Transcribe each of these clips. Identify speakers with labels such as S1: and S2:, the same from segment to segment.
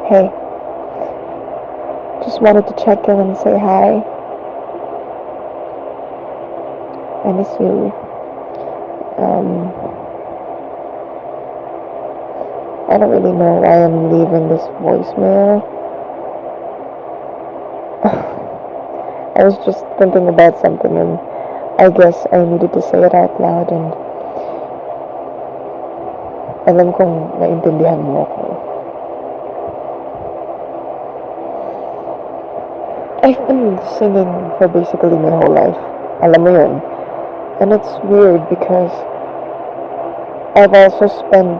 S1: Hey, just wanted to check in and say hi. I miss you. Um, I don't really know why I'm leaving this voicemail. I was just thinking about something and I guess I needed to say it out loud and alam kong naintindihan mo ako. I've been singing for basically my whole life. Alam mo yun. And it's weird because I've also spent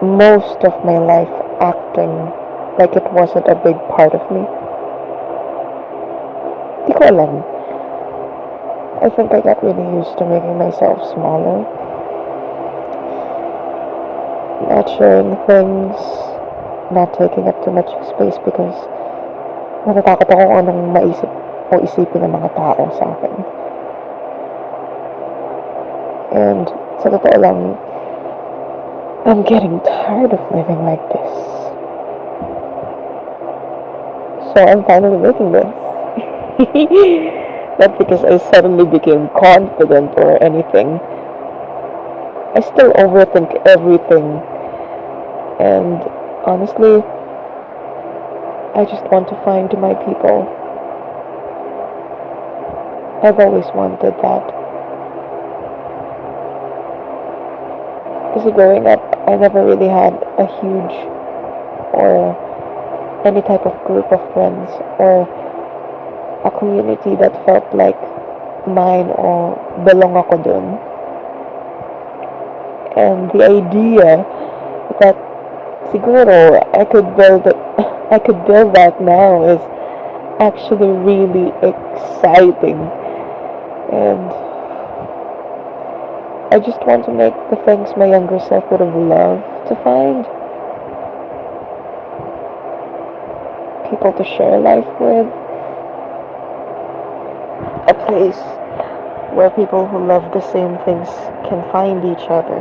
S1: most of my life acting like it wasn't a big part of me. Di ko alam. I think I got really used to making myself smaller. Not sharing things, not taking up too much space because natatakot ako kung anong maisip o isipin ng mga tao sa akin. And sa totoo lang, I'm getting tired of living like this. So I'm finally making this. Not because I suddenly became confident or anything. I still overthink everything. And honestly, I just want to find my people. I've always wanted that. Because growing up, I never really had a huge or any type of group of friends or a community that felt like mine or belong ako dun. And the idea that siguro I could build that now is actually really exciting. And I just want to make the things my younger self would have loved to find. People to share life with. A place where people who love the same things can find each other.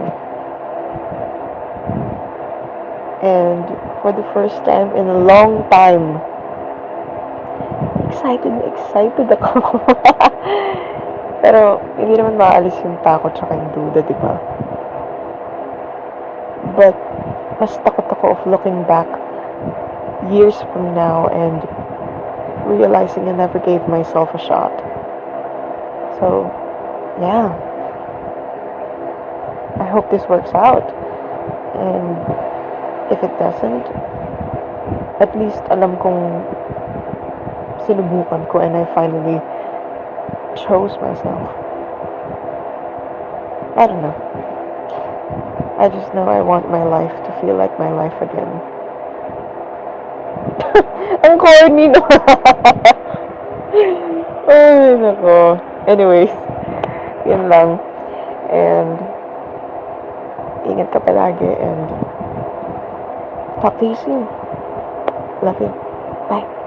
S1: And for the first time in a long time, excited ako. Pero hindi naman maalis yung takot tsaka yung duda, di ba? But mas takot ako of looking back years from now and realizing I never gave myself a shot. So, yeah. I hope this works out. And if it doesn't, at least alam kong sinubukan ko and I finally chose myself. I don't know. I just know I want my life to feel like my life again. Ang corny no. Ay, nako. Anyways, yun lang. And ingat ka palagi and talk to you soon. Love you. Bye.